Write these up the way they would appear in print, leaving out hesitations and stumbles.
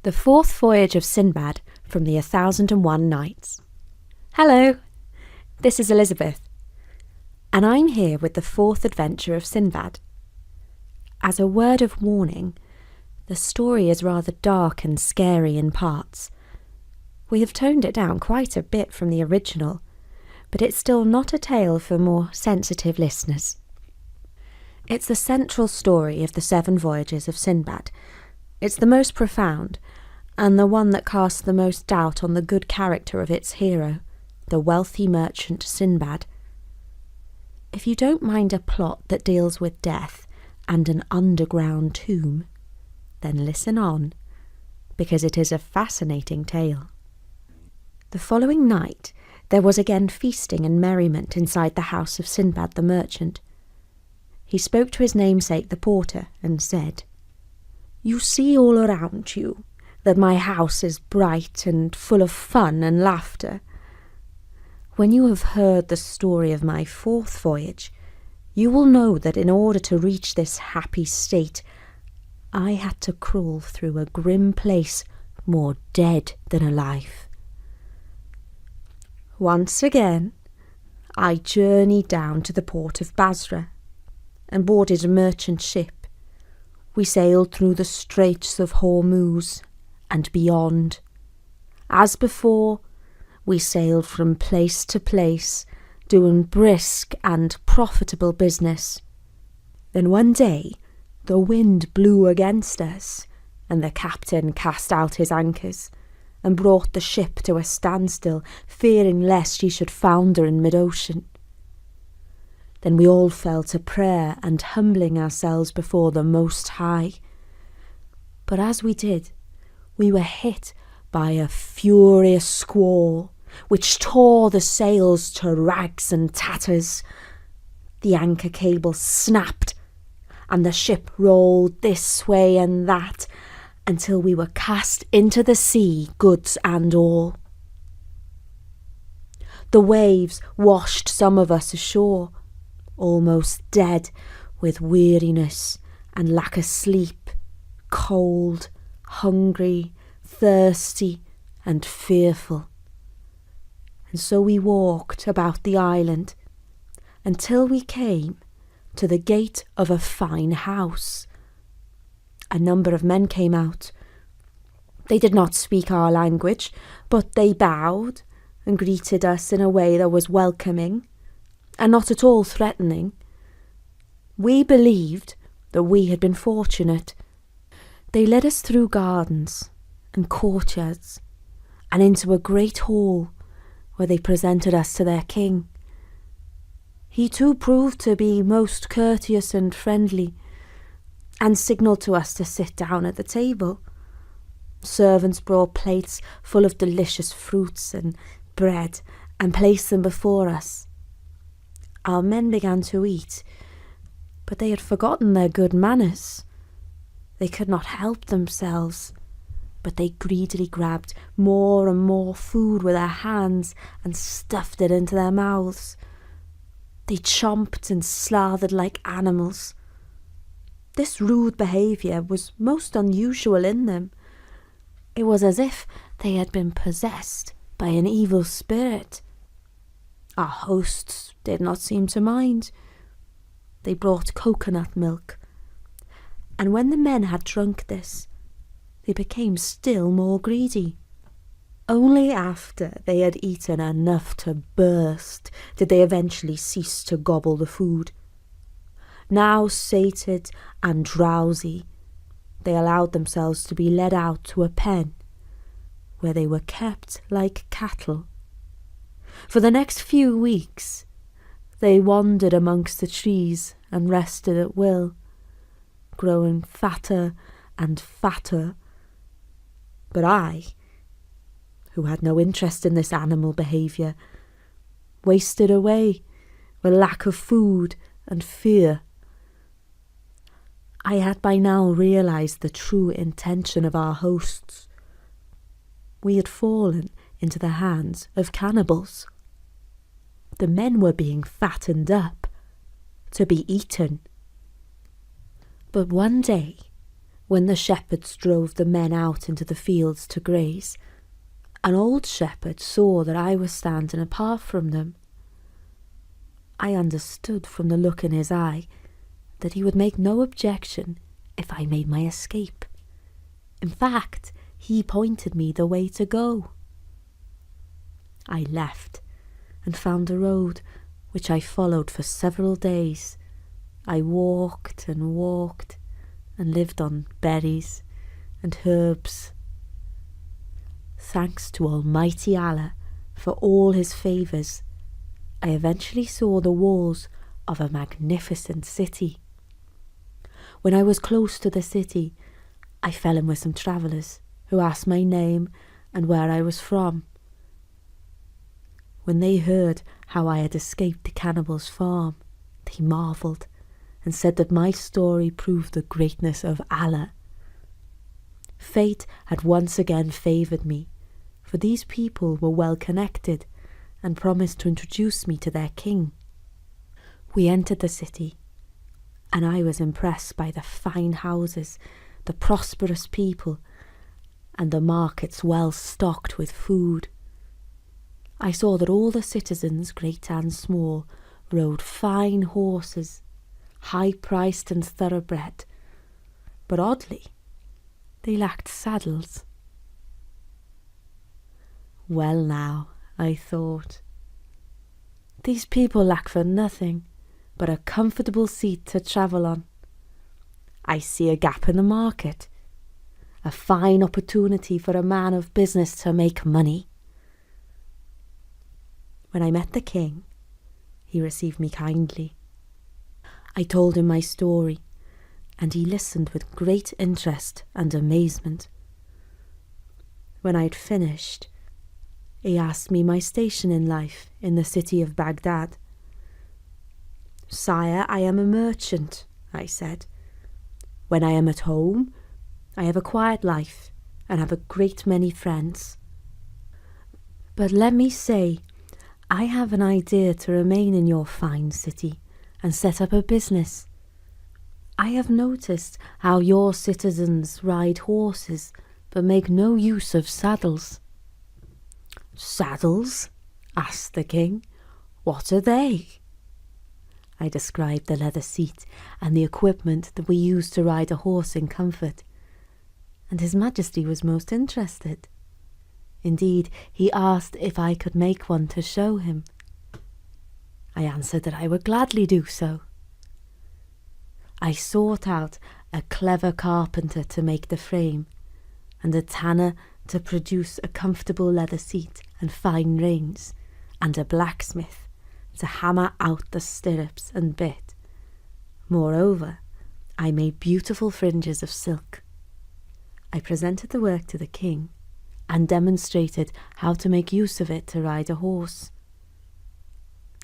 The Fourth Voyage of Sinbad from the 1001 Nights. Hello, this is Elizabeth, and I'm here with the fourth adventure of Sinbad. As a word of warning, the story is rather dark and scary in parts. We have toned it down quite a bit from the original, but it's still not a tale for more sensitive listeners. It's the central story of the 7 voyages of Sinbad. It's the most profound, and the one that casts the most doubt on the good character of its hero, the wealthy merchant Sinbad. If you don't mind a plot that deals with death and an underground tomb, then listen on, because it is a fascinating tale. The following night there was again feasting and merriment inside the house of Sinbad the merchant. He spoke to his namesake the porter and said, "You see all around you that my house is bright and full of fun and laughter. When you have heard the story of my 4th voyage, you will know that in order to reach this happy state, I had to crawl through a grim place more dead than alive. Once again, I journeyed down to the port of Basra and boarded a merchant ship. We sailed through the straits of Hormuz and beyond. As before, we sailed from place to place, doing brisk and profitable business. Then one day, the wind blew against us, and the captain cast out his anchors and brought the ship to a standstill, fearing lest she should founder in mid-ocean. Then we all fell to prayer and humbling ourselves before the Most High. But as we did, we were hit by a furious squall, which tore the sails to rags and tatters. The anchor cable snapped, and the ship rolled this way and that, until we were cast into the sea, goods and all. The waves washed some of us ashore, almost dead with weariness and lack of sleep, cold, hungry, thirsty and fearful. And so we walked about the island until we came to the gate of a fine house. A number of men came out. They did not speak our language, but they bowed and greeted us in a way that was welcoming and not at all threatening. We believed that we had been fortunate. They led us through gardens and courtyards and into a great hall where they presented us to their king. He too proved to be most courteous and friendly and signalled to us to sit down at the table. Servants brought plates full of delicious fruits and bread and placed them before us. Our men began to eat, but they had forgotten their good manners. They could not help themselves, but they greedily grabbed more and more food with their hands and stuffed it into their mouths. They chomped and slathered like animals. This rude behaviour was most unusual in them. It was as if they had been possessed by an evil spirit. Our hosts did not seem to mind. They brought coconut milk, and when the men had drunk this, they became still more greedy. Only after they had eaten enough to burst did they eventually cease to gobble the food. Now sated and drowsy, they allowed themselves to be led out to a pen, where they were kept like cattle. For the next few weeks, they wandered amongst the trees and rested at will, growing fatter and fatter. But I, who had no interest in this animal behaviour, wasted away with lack of food and fear. I had by now realised the true intention of our hosts. We had fallen into the hands of cannibals. The men were being fattened up to be eaten. But one day When the shepherds drove the men out into the fields to graze, an old shepherd saw that I was standing apart from them. I understood from the look in his eye that he would make no objection if I made my escape. In fact, he pointed me the way to go. I left and found a road which I followed for several days. I walked and walked and lived on berries and herbs. Thanks to Almighty Allah for all his favours, I eventually saw the walls of a magnificent city. When I was close to the city, I fell in with some travellers who asked my name and where I was from. When they heard how I had escaped the cannibal's farm, they marvelled and said that my story proved the greatness of Allah. Fate had once again favoured me, for these people were well connected and promised to introduce me to their king. We entered the city, and I was impressed by the fine houses, the prosperous people, and the markets well stocked with food. I saw that all the citizens, great and small, rode fine horses, high-priced and thoroughbred, but oddly, they lacked saddles. Well now, I thought, these people lack for nothing but a comfortable seat to travel on. I see a gap in the market, a fine opportunity for a man of business to make money. When I met the king, he received me kindly. I told him my story, and he listened with great interest and amazement. When I had finished, he asked me my station in life in the city of Baghdad. "Sire, I am a merchant," I said. "When I am at home, I have a quiet life and have a great many friends. But let me say, I have an idea to remain in your fine city and set up a business. I have noticed how your citizens ride horses but make no use of saddles." "Saddles?" asked the king. "What are they?" I described the leather seat and the equipment that we use to ride a horse in comfort, and His Majesty was most interested. Indeed, he asked if I could make one to show him. I answered that I would gladly do so. I sought out a clever carpenter to make the frame, and a tanner to produce a comfortable leather seat and fine reins, and a blacksmith to hammer out the stirrups and bit. Moreover, I made beautiful fringes of silk. I presented the work to the king and demonstrated how to make use of it to ride a horse.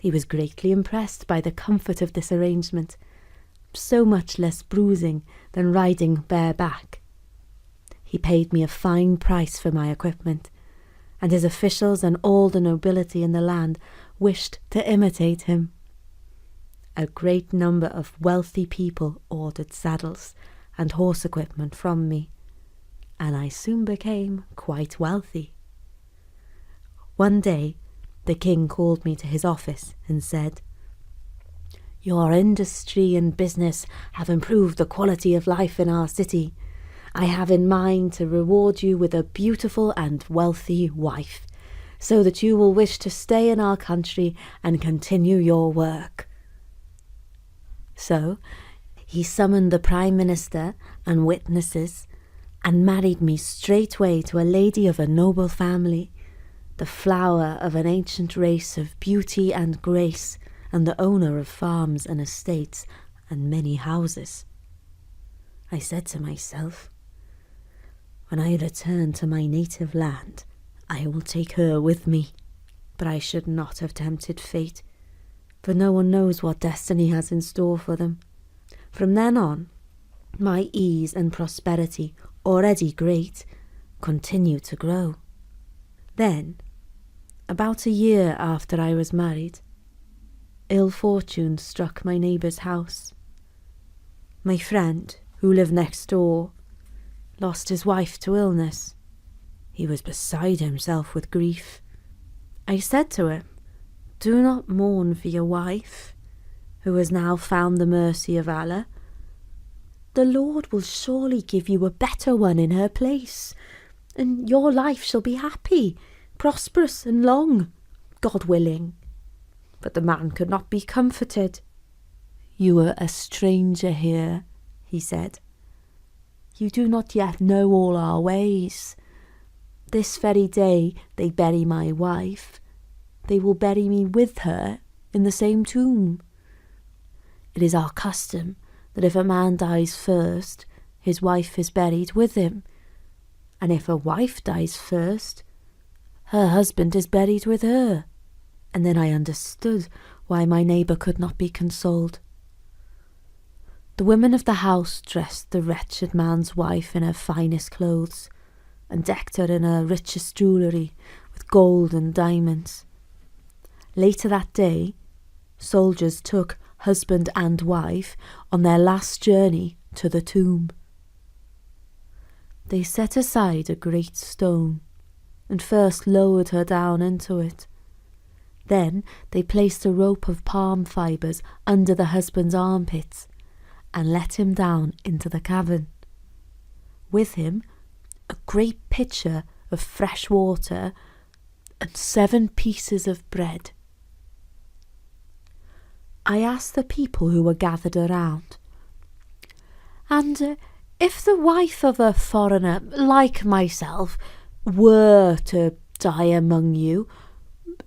He was greatly impressed by the comfort of this arrangement, so much less bruising than riding bareback. He paid me a fine price for my equipment, and his officials and all the nobility in the land wished to imitate him. A great number of wealthy people ordered saddles and horse equipment from me, and I soon became quite wealthy. One day, the king called me to his office and said, "Your industry and business have improved the quality of life in our city. I have in mind to reward you with a beautiful and wealthy wife, so that you will wish to stay in our country and continue your work." So he summoned the Prime Minister and witnesses and married me straightway to a lady of a noble family, the flower of an ancient race of beauty and grace, and the owner of farms and estates and many houses. I said to myself, when I return to my native land, I will take her with me. But I should not have tempted fate, for no one knows what destiny has in store for them. From then on, my ease and prosperity, already great, continued to grow. Then, about a year after I was married, ill fortune struck my neighbour's house. My friend, who lived next door, lost his wife to illness. He was beside himself with grief. I said to him, "Do not mourn for your wife, who has now found the mercy of Allah. The Lord will surely give you a better one in her place, and your life shall be happy, prosperous and long, God willing." But the man could not be comforted. "You are a stranger here," he said. "You do not yet know all our ways. This very day they bury my wife. They will bury me with her in the same tomb. It is our custom that if a man dies first, his wife is buried with him, and if a wife dies first, her husband is buried with her." And then I understood why my neighbour could not be consoled. The women of the house dressed the wretched man's wife in her finest clothes, and decked her in her richest jewellery with gold and diamonds. Later that day, soldiers took husband and wife on their last journey to the tomb. They set aside a great stone, and first lowered her down into it. Then they placed a rope of palm fibres under the husband's armpits, and let him down into the cavern. With him, a great pitcher of fresh water and 7 pieces of bread. I asked the people who were gathered around, "And if the wife of a foreigner, like myself, were to die among you,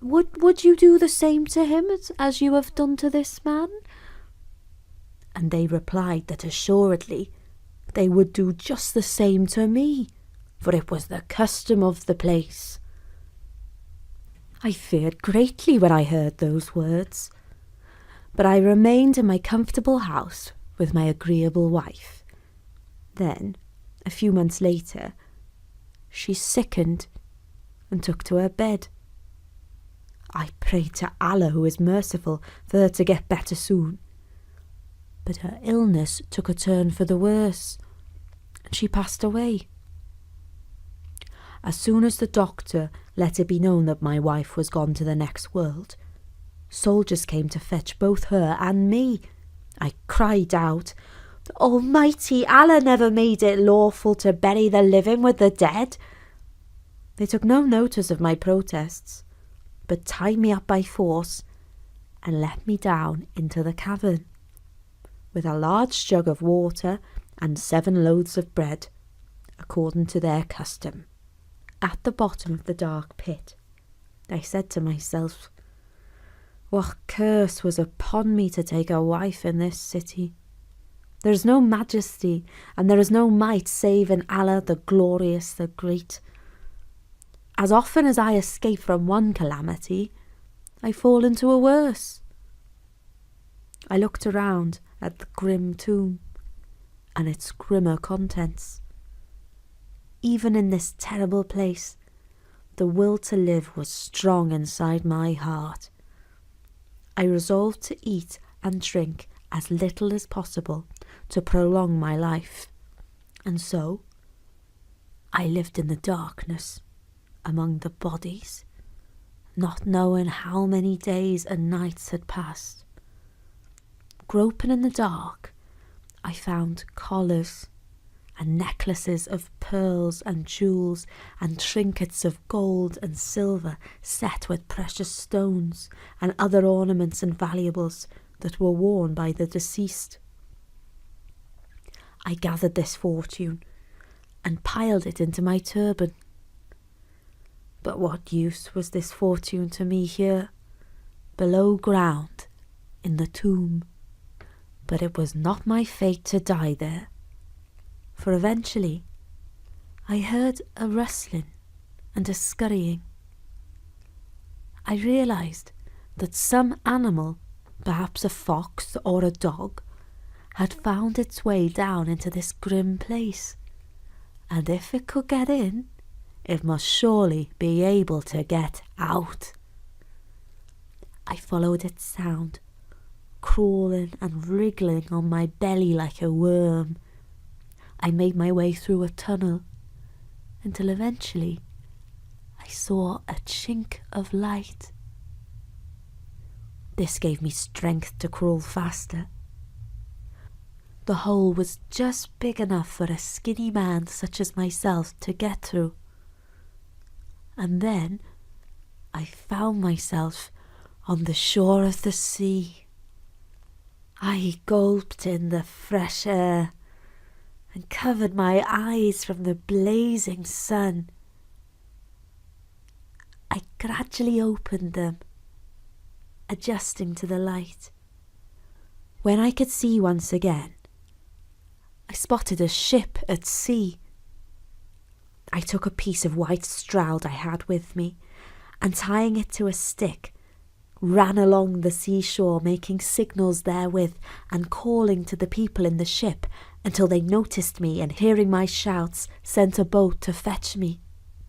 would you do the same to him as you have done to this man?" And they replied that assuredly they would do just the same to me, for it was the custom of the place. I feared greatly when I heard those words, but I remained in my comfortable house with my agreeable wife. Then, a few months later, she sickened and took to her bed. I prayed to Allah, who is merciful, for her to get better soon. But her illness took a turn for the worse, and she passed away. As soon as the doctor let it be known that my wife was gone to the next world, soldiers came to fetch both her and me. I cried out, "Almighty Allah never made it lawful to bury the living with the dead." They took no notice of my protests, but tied me up by force and let me down into the cavern, with a large jug of water and 7 loaves of bread, according to their custom. At the bottom of the dark pit, I said to myself, "What curse was upon me to take a wife in this city? There is no majesty, and there is no might save in Allah, the glorious, the great. As often as I escape from one calamity, I fall into a worse." I looked around at the grim tomb and its grimmer contents. Even in this terrible place, the will to live was strong inside my heart. I resolved to eat and drink as little as possible to prolong my life, and so I lived in the darkness among the bodies, not knowing how many days and nights had passed. Groping in the dark, I found collars and necklaces of pearls and jewels and trinkets of gold and silver set with precious stones and other ornaments and valuables that were worn by the deceased. I gathered this fortune and piled it into my turban. But what use was this fortune to me here, below ground, in the tomb? But it was not my fate to die there, for eventually I heard a rustling and a scurrying. I realised that some animal, perhaps a fox or a dog, had found its way down into this grim place, and if it could get in, it must surely be able to get out. I followed its sound, crawling and wriggling on my belly like a worm. I made my way through a tunnel until eventually I saw a chink of light. This gave me strength to crawl faster. The hole was just big enough for a skinny man such as myself to get through. And then I found myself on the shore of the sea. I gulped in the fresh air and covered my eyes from the blazing sun. I gradually opened them, adjusting to the light. When I could see once again, I spotted a ship at sea. I took a piece of white stroud I had with me, and tying it to a stick, ran along the seashore, making signals therewith and calling to the people in the ship until they noticed me and, hearing my shouts, sent a boat to fetch me.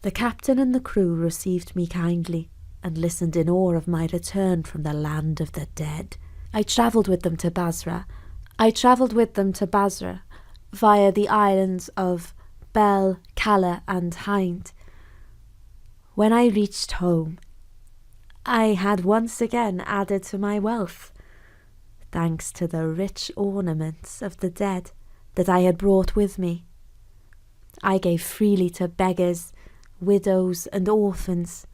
The captain and the crew received me kindly and listened in awe of my return from the land of the dead. I travelled with them to Basra via the islands of Bel, Calla and Hind. When I reached home, I had once again added to my wealth, thanks to the rich ornaments of the dead that I had brought with me. I gave freely to beggars, widows and orphans,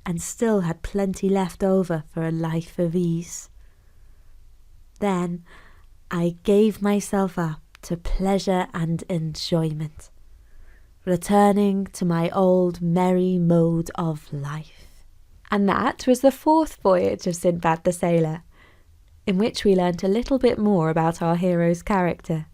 and still had plenty left over for a life of ease. Then I gave myself up to pleasure and enjoyment, returning to my old merry mode of life. And that was the fourth voyage of Sinbad the Sailor, in which we learnt a little bit more about our hero's character.